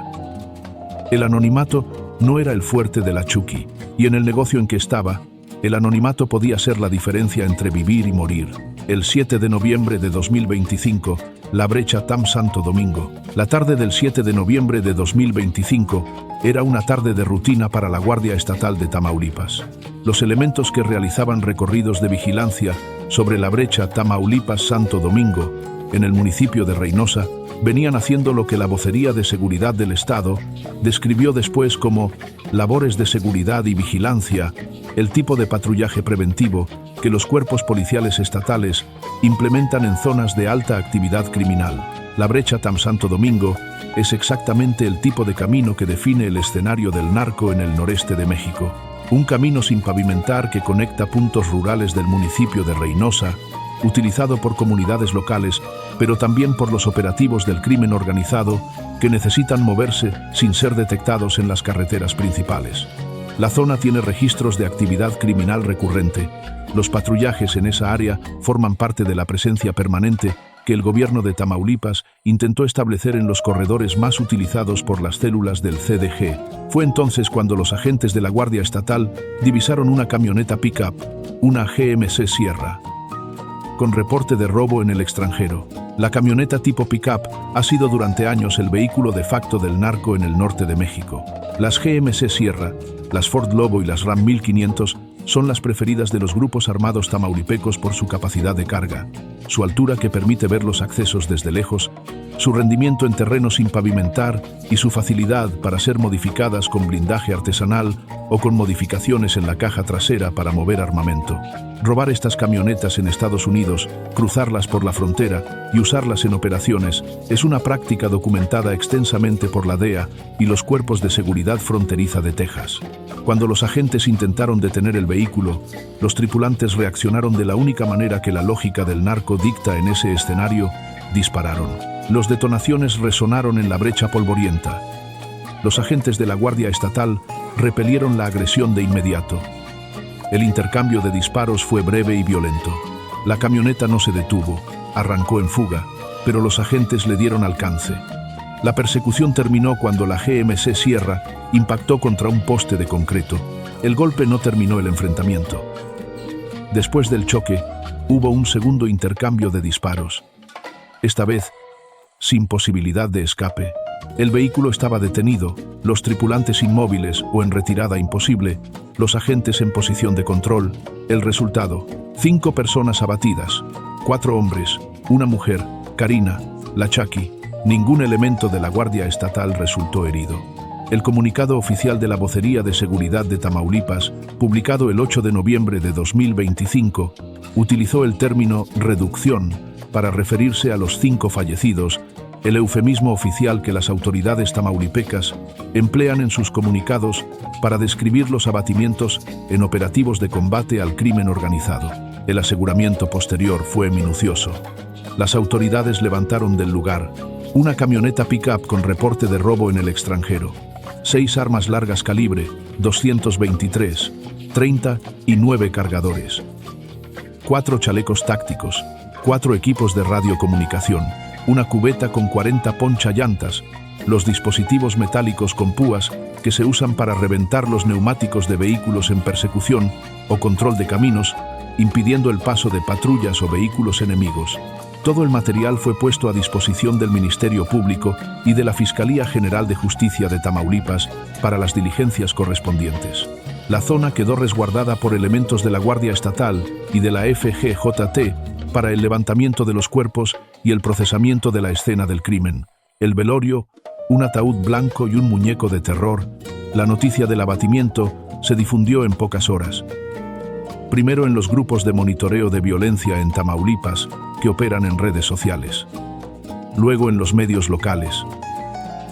El anonimato no era el fuerte de la Chucky, y en el negocio en que estaba, el anonimato podía ser la diferencia entre vivir y morir. El 7 de noviembre de 2025, la brecha TAM Santo Domingo. La tarde del 7 de noviembre de 2025 era una tarde de rutina para la Guardia Estatal de Tamaulipas. Los elementos que realizaban recorridos de vigilancia sobre la brecha Tamaulipas-Santo Domingo, en el municipio de Reynosa, venían haciendo lo que la Vocería de Seguridad del Estado describió después como labores de seguridad y vigilancia, el tipo de patrullaje preventivo que los cuerpos policiales estatales implementan en zonas de alta actividad criminal. La brecha TAM Santo Domingo es exactamente el tipo de camino que define el escenario del narco en el noreste de México. Un camino sin pavimentar que conecta puntos rurales del municipio de Reynosa, utilizado por comunidades locales, pero también por los operativos del crimen organizado que necesitan moverse sin ser detectados en las carreteras principales. La zona tiene registros de actividad criminal recurrente. Los patrullajes en esa área forman parte de la presencia permanente que el gobierno de Tamaulipas intentó establecer en los corredores más utilizados por las células del CDG. Fue entonces cuando los agentes de la Guardia Estatal divisaron una camioneta pick-up, una GMC Sierra, con reporte de robo en el extranjero. La camioneta tipo pick-up ha sido durante años el vehículo de facto del narco en el norte de México. Las GMC Sierra, las Ford Lobo y las Ram 1500 son las preferidas de los grupos armados tamaulipecos por su capacidad de carga, su altura que permite ver los accesos desde lejos, su rendimiento en terreno sin pavimentar y su facilidad para ser modificadas con blindaje artesanal o con modificaciones en la caja trasera para mover armamento. Robar estas camionetas en Estados Unidos, cruzarlas por la frontera y usarlas en operaciones es una práctica documentada extensamente por la DEA y los cuerpos de seguridad fronteriza de Texas. Cuando los agentes intentaron detener el vehículo, los tripulantes reaccionaron de la única manera que la lógica del narco dicta en ese escenario: dispararon. Las detonaciones resonaron en la brecha polvorienta. Los agentes de la Guardia Estatal repelieron la agresión de inmediato. El intercambio de disparos fue breve y violento. La camioneta no se detuvo, arrancó en fuga, pero los agentes le dieron alcance. La persecución terminó cuando la GMC Sierra impactó contra un poste de concreto. El golpe no terminó el enfrentamiento. Después del choque, hubo un segundo intercambio de disparos. Esta vez, sin posibilidad de escape. El vehículo estaba detenido, los tripulantes inmóviles o en retirada imposible, los agentes en posición de control. El resultado: 5 personas abatidas, 4 hombres, una mujer, Karina, la Chucky. Ningún elemento de la Guardia Estatal resultó herido. El comunicado oficial de la Vocería de Seguridad de Tamaulipas, publicado el 8 de noviembre de 2025, utilizó el término reducción para referirse a los 5 fallecidos, el eufemismo oficial que las autoridades tamaulipecas emplean en sus comunicados para describir los abatimientos en operativos de combate al crimen organizado. El aseguramiento posterior fue minucioso. Las autoridades levantaron del lugar una camioneta pick-up con reporte de robo en el extranjero, 6 armas largas calibre, 223, 30 y 9 cargadores, 4 chalecos tácticos, 4 equipos de radiocomunicación, una cubeta con 40 ponchallantas, los dispositivos metálicos con púas que se usan para reventar los neumáticos de vehículos en persecución o control de caminos, impidiendo el paso de patrullas o vehículos enemigos. Todo el material fue puesto a disposición del Ministerio Público y de la Fiscalía General de Justicia de Tamaulipas para las diligencias correspondientes. La zona quedó resguardada por elementos de la Guardia Estatal y de la FGJT para el levantamiento de los cuerpos y el procesamiento de la escena del crimen. El velorio, un ataúd blanco y un muñeco de terror. La noticia del abatimiento se difundió en pocas horas. Primero en los grupos de monitoreo de violencia en Tamaulipas, que operan en redes sociales. Luego en los medios locales.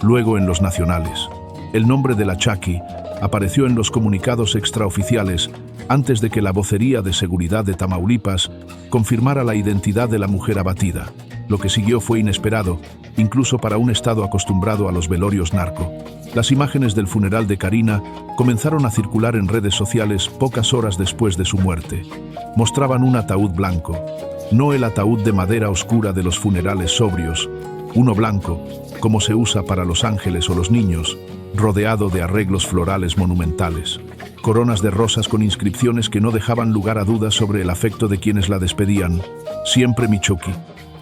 Luego en los nacionales. El nombre de la Chucky apareció en los comunicados extraoficiales antes de que la Vocería de Seguridad de Tamaulipas confirmara la identidad de la mujer abatida. Lo que siguió fue inesperado, incluso para un estado acostumbrado a los velorios narco. Las imágenes del funeral de Karina comenzaron a circular en redes sociales pocas horas después de su muerte. Mostraban un ataúd blanco, no el ataúd de madera oscura de los funerales sobrios, uno blanco, como se usa para los ángeles o los niños, rodeado de arreglos florales monumentales, coronas de rosas con inscripciones que no dejaban lugar a dudas sobre el afecto de quienes la despedían. Siempre mi Chucky.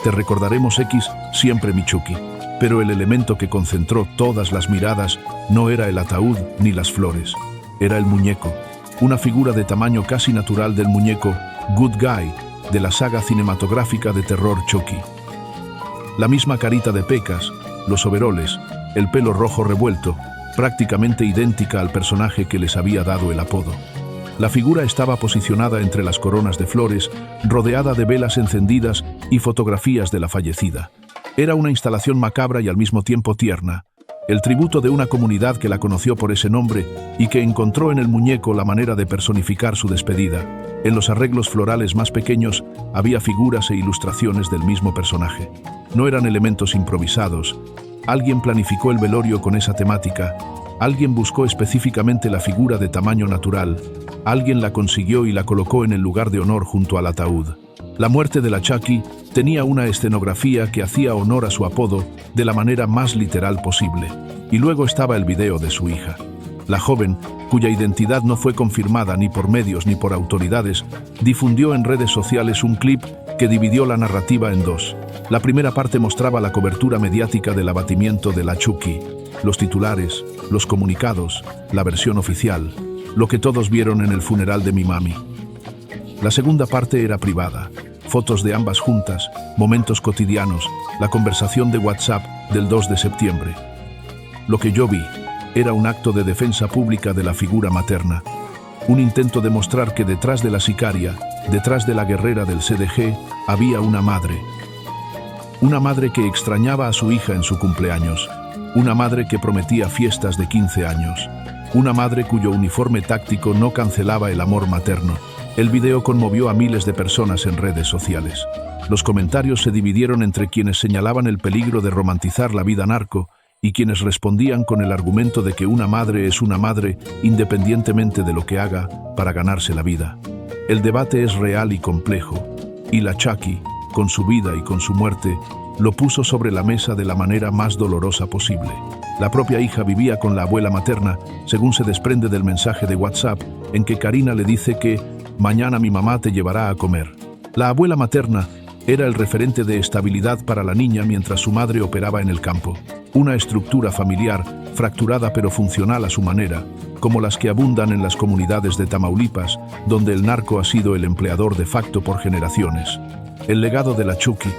Te recordaremos X, siempre mi Chucky. Pero el elemento que concentró todas las miradas no era el ataúd ni las flores. Era el muñeco, una figura de tamaño casi natural del muñeco Good Guy de la saga cinematográfica de terror Chucky. La misma carita de pecas, los overoles, el pelo rojo revuelto, prácticamente idéntica al personaje que les había dado el apodo. La figura estaba posicionada entre las coronas de flores, rodeada de velas encendidas y fotografías de la fallecida. Era una instalación macabra y al mismo tiempo tierna, el tributo de una comunidad que la conoció por ese nombre y que encontró en el muñeco la manera de personificar su despedida. En los arreglos florales más pequeños había figuras e ilustraciones del mismo personaje. No eran elementos improvisados. Alguien planificó el velorio con esa temática. Alguien buscó específicamente la figura de tamaño natural. Alguien la consiguió y la colocó en el lugar de honor junto al ataúd. La muerte de la Chucky tenía una escenografía que hacía honor a su apodo de la manera más literal posible. Y luego estaba el video de su hija. La joven, cuya identidad no fue confirmada ni por medios ni por autoridades, difundió en redes sociales un clip que dividió la narrativa en dos. La primera parte mostraba la cobertura mediática del abatimiento de la Chucky, los titulares, los comunicados, la versión oficial. lo que todos vieron en el funeral de mi mami. La segunda parte era privada. Fotos de ambas juntas, momentos cotidianos, la conversación de WhatsApp del 2 de septiembre. Lo que yo vi era un acto de defensa pública de la figura materna. Un intento de mostrar que detrás de la sicaria, detrás de la guerrera del CDG, había una madre. Una madre que extrañaba a su hija en su cumpleaños. Una madre que prometía fiestas de 15 años. Una madre cuyo uniforme táctico no cancelaba el amor materno. El video conmovió a miles de personas en redes sociales. Los comentarios se dividieron entre quienes señalaban el peligro de romantizar la vida narco y quienes respondían con el argumento de que una madre es una madre independientemente de lo que haga para ganarse la vida. El debate es real y complejo, y la Chucky, con su vida y con su muerte, lo puso sobre la mesa de la manera más dolorosa posible. La propia hija vivía con la abuela materna, según se desprende del mensaje de WhatsApp, en que Karina le dice que «mañana mi mamá te llevará a comer». La abuela materna era el referente de estabilidad para la niña mientras su madre operaba en el campo. Una estructura familiar, fracturada pero funcional a su manera, como las que abundan en las comunidades de Tamaulipas, donde el narco ha sido el empleador de facto por generaciones. El legado de la Chucky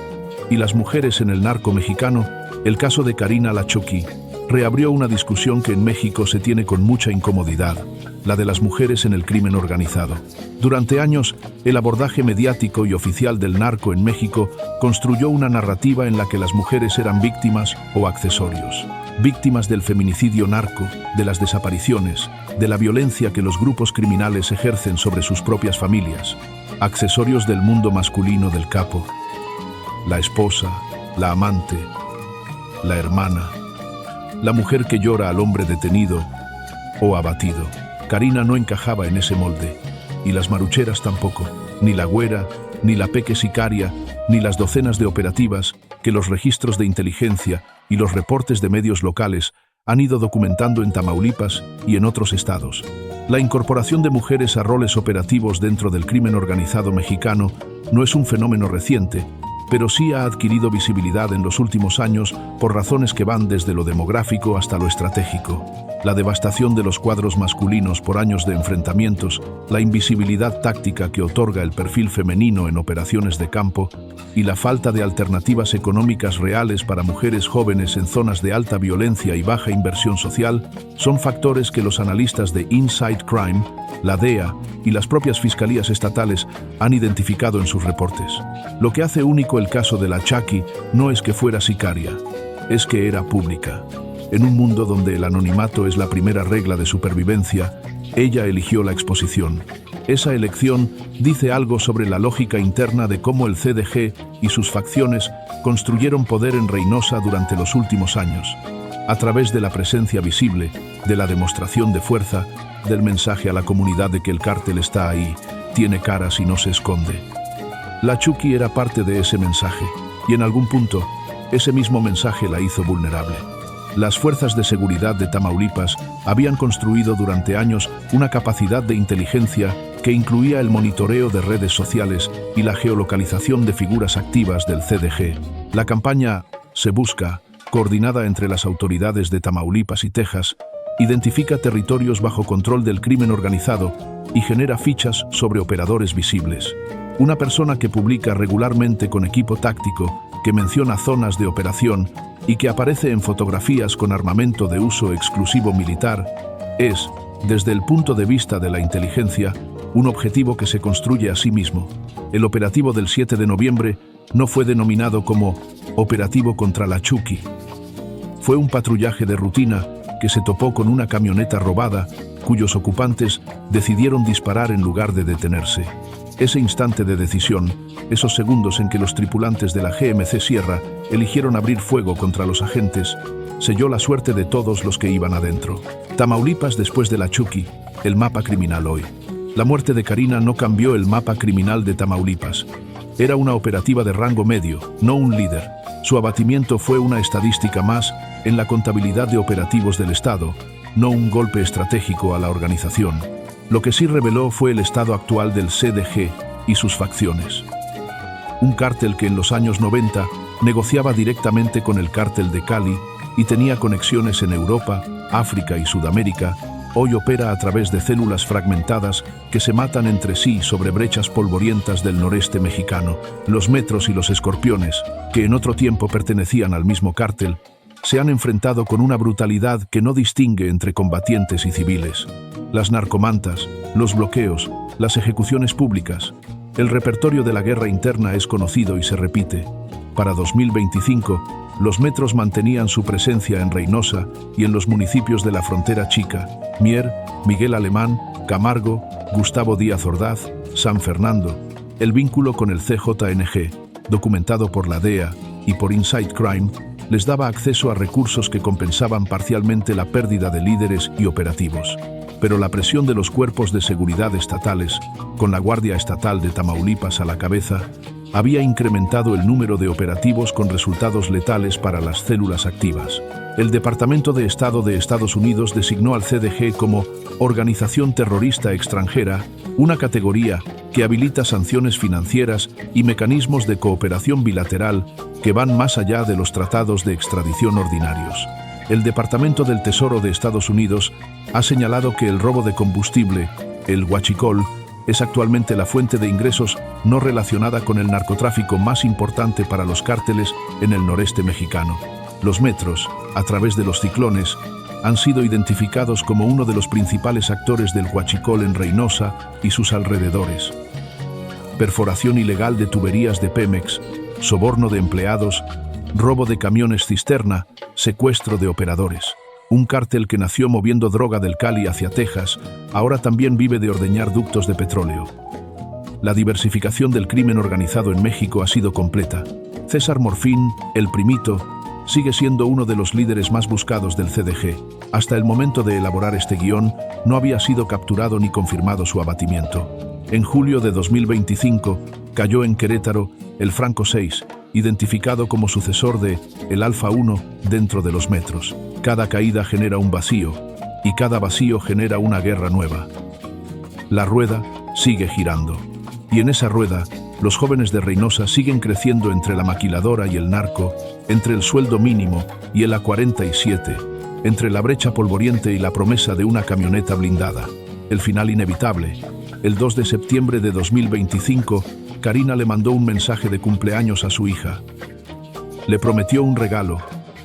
y las mujeres en el narco mexicano, el caso de Karina la Chucky, reabrió una discusión que en México se tiene con mucha incomodidad, la de las mujeres en el crimen organizado. Durante años, el abordaje mediático y oficial del narco en México construyó una narrativa en la que las mujeres eran víctimas o accesorios. Víctimas del feminicidio narco, de las desapariciones, de la violencia que los grupos criminales ejercen sobre sus propias familias. Accesorios del mundo masculino del capo. La esposa, la amante, la hermana, la mujer que llora al hombre detenido o abatido. Karina no encajaba en ese molde, y las marucheras tampoco, ni la güera, ni la peque sicaria, ni las docenas de operativas que los registros de inteligencia y los reportes de medios locales han ido documentando en Tamaulipas y en otros estados. La incorporación de mujeres a roles operativos dentro del crimen organizado mexicano no es un fenómeno reciente, pero sí ha adquirido visibilidad en los últimos años por razones que van desde lo demográfico hasta lo estratégico. La devastación de los cuadros masculinos por años de enfrentamientos, la invisibilidad táctica que otorga el perfil femenino en operaciones de campo y la falta de alternativas económicas reales para mujeres jóvenes en zonas de alta violencia y baja inversión social son factores que los analistas de Inside Crime, la DEA y las propias fiscalías estatales han identificado en sus reportes. Lo que hace único el caso de la Chucky no es que fuera sicaria, es que era pública. En un mundo donde el anonimato es la primera regla de supervivencia, ella eligió la exposición. Esa elección dice algo sobre la lógica interna de cómo el CDG y sus facciones construyeron poder en Reynosa durante los últimos años, a través de la presencia visible, de la demostración de fuerza, del mensaje a la comunidad de que el cártel está ahí, tiene caras y no se esconde. La Chucky era parte de ese mensaje, y en algún punto, ese mismo mensaje la hizo vulnerable. Las fuerzas de seguridad de Tamaulipas habían construido durante años una capacidad de inteligencia que incluía el monitoreo de redes sociales y la geolocalización de figuras activas del CDG. La campaña Se Busca, coordinada entre las autoridades de Tamaulipas y Texas, identifica territorios bajo control del crimen organizado y genera fichas sobre operadores visibles. Una persona que publica regularmente con equipo táctico, que menciona zonas de operación y que aparece en fotografías con armamento de uso exclusivo militar, es, desde el punto de vista de la inteligencia, un objetivo que se construye a sí mismo. El operativo del 7 de noviembre no fue denominado como Operativo contra la Chucky. Fue un patrullaje de rutina que se topó con una camioneta robada, cuyos ocupantes decidieron disparar en lugar de detenerse. Ese instante de decisión, esos segundos en que los tripulantes de la GMC Sierra eligieron abrir fuego contra los agentes, selló la suerte de todos los que iban adentro. Tamaulipas después de la Chucky, el mapa criminal hoy. La muerte de Karina no cambió el mapa criminal de Tamaulipas. Era una operativa de rango medio, no un líder. Su abatimiento fue una estadística más en la contabilidad de operativos del Estado, no un golpe estratégico a la organización. Lo que sí reveló fue el estado actual del CDG y sus facciones. Un cártel que en los años 90 negociaba directamente con el cártel de Cali y tenía conexiones en Europa, África y Sudamérica, hoy opera a través de células fragmentadas que se matan entre sí sobre brechas polvorientas del noreste mexicano. Los Metros y los Escorpiones, que en otro tiempo pertenecían al mismo cártel, se han enfrentado con una brutalidad que no distingue entre combatientes y civiles. Las narcomantas, los bloqueos, las ejecuciones públicas. El repertorio de la guerra interna es conocido y se repite. Para 2025, los Metros mantenían su presencia en Reynosa y en los municipios de la frontera chica: Mier, Miguel Alemán, Camargo, Gustavo Díaz Ordaz, San Fernando. El vínculo con el CJNG, documentado por la DEA y por Inside Crime, les daba acceso a recursos que compensaban parcialmente la pérdida de líderes y operativos. Pero la presión de los cuerpos de seguridad estatales, con la Guardia Estatal de Tamaulipas a la cabeza, había incrementado el número de operativos con resultados letales para las células activas. El Departamento de Estado de Estados Unidos designó al CDG como Organización Terrorista Extranjera, una categoría que habilita sanciones financieras y mecanismos de cooperación bilateral que van más allá de los tratados de extradición ordinarios. El Departamento del Tesoro de Estados Unidos ha señalado que el robo de combustible, el huachicol, es actualmente la fuente de ingresos no relacionada con el narcotráfico más importante para los cárteles en el noreste mexicano. Los Metros, a través de los ciclones, han sido identificados como uno de los principales actores del huachicol en Reynosa y sus alrededores. Perforación ilegal de tuberías de Pemex, soborno de empleados, robo de camiones cisterna, secuestro de operadores. Un cártel que nació moviendo droga del Cali hacia Texas, ahora también vive de ordeñar ductos de petróleo. La diversificación del crimen organizado en México ha sido completa. César Morfín, el Primito, sigue siendo uno de los líderes más buscados del CDG. Hasta el momento de elaborar este guión, no había sido capturado ni confirmado su abatimiento. En julio de 2025, cayó en Querétaro el Franco 6, identificado como sucesor de el Alfa 1 dentro de los Metros. Cada caída genera un vacío, y cada vacío genera una guerra nueva. La rueda sigue girando. Y en esa rueda, los jóvenes de Reynosa siguen creciendo entre la maquiladora y el narco, entre el sueldo mínimo y el A47, entre la brecha polvoriente y la promesa de una camioneta blindada. El final inevitable. El 2 de septiembre de 2025, Karina le mandó un mensaje de cumpleaños a su hija. Le prometió un regalo,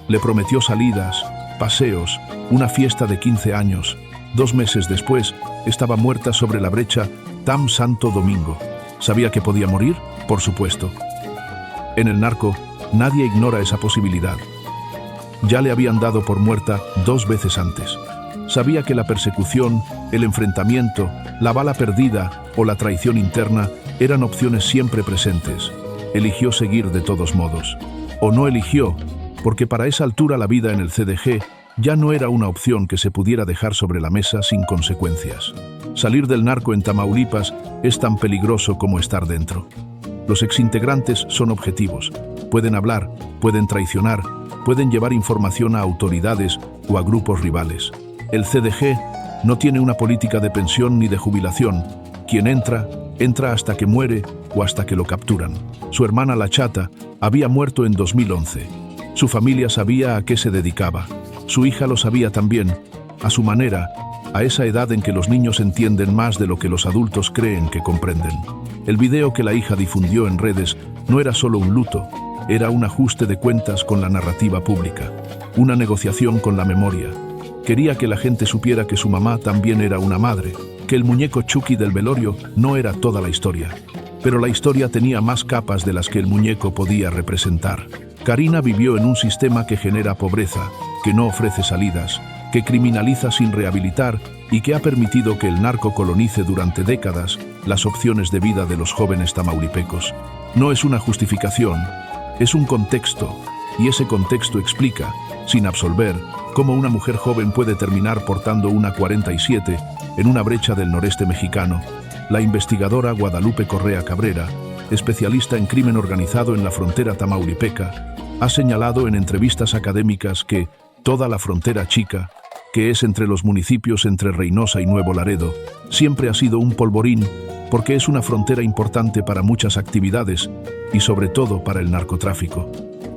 le prometió salidas, paseos, una fiesta de 15 años. 2 meses después, estaba muerta sobre la brecha Tam Santo Domingo. ¿Sabía que podía morir? Por supuesto. En el narco, nadie ignora esa posibilidad. Ya le habían dado por muerta 2 veces antes. Sabía que la persecución, el enfrentamiento, la bala perdida o la traición interna eran opciones siempre presentes. Eligió seguir de todos modos. O no eligió, porque para esa altura la vida en el CDG ya no era una opción que se pudiera dejar sobre la mesa sin consecuencias. Salir del narco en Tamaulipas es tan peligroso como estar dentro. Los exintegrantes son objetivos. Pueden hablar, pueden traicionar, pueden llevar información a autoridades o a grupos rivales. El CDG no tiene una política de pensión ni de jubilación. Quien entra, entra hasta que muere o hasta que lo capturan. Su hermana La Chata había muerto en 2011. Su familia sabía a qué se dedicaba. Su hija lo sabía también, a su manera, a esa edad en que los niños entienden más de lo que los adultos creen que comprenden. El video que la hija difundió en redes no era solo un luto, era un ajuste de cuentas con la narrativa pública, una negociación con la memoria. Quería que la gente supiera que su mamá también era una madre, que el muñeco Chucky del velorio no era toda la historia. Pero la historia tenía más capas de las que el muñeco podía representar. Karina vivió en un sistema que genera pobreza, que no ofrece salidas, que criminaliza sin rehabilitar y que ha permitido que el narco colonice durante décadas las opciones de vida de los jóvenes tamaulipecos. No es una justificación, es un contexto, y ese contexto explica, sin absolver, cómo una mujer joven puede terminar portando una 47 en una brecha del noreste mexicano. La investigadora Guadalupe Correa Cabrera, especialista en crimen organizado en la frontera tamaulipeca, ha señalado en entrevistas académicas que toda la frontera chica, que es entre los municipios entre Reynosa y Nuevo Laredo, siempre ha sido un polvorín porque es una frontera importante para muchas actividades y sobre todo para el narcotráfico.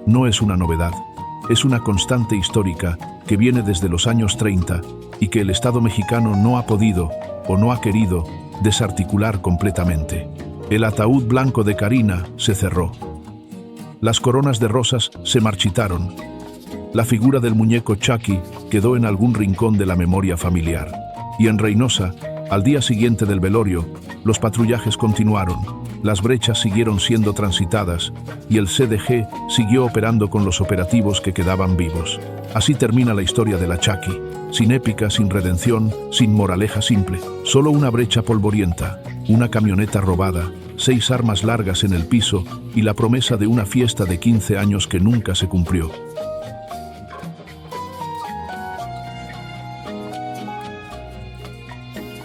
No es una novedad. es una constante histórica que viene desde los años 30 y que el Estado mexicano no ha podido o no ha querido desarticular completamente. El ataúd blanco de Karina se cerró. Las coronas de rosas se marchitaron. La figura del muñeco Chucky quedó en algún rincón de la memoria familiar. Y en Reynosa, al día siguiente del velorio, los patrullajes continuaron, las brechas siguieron siendo transitadas y el CDG siguió operando con los operativos que quedaban vivos. Así termina la historia de la Chucky, sin épica, sin redención, sin moraleja simple, solo una brecha polvorienta, una camioneta robada, 6 armas largas en el piso y la promesa de una fiesta de 15 años que nunca se cumplió.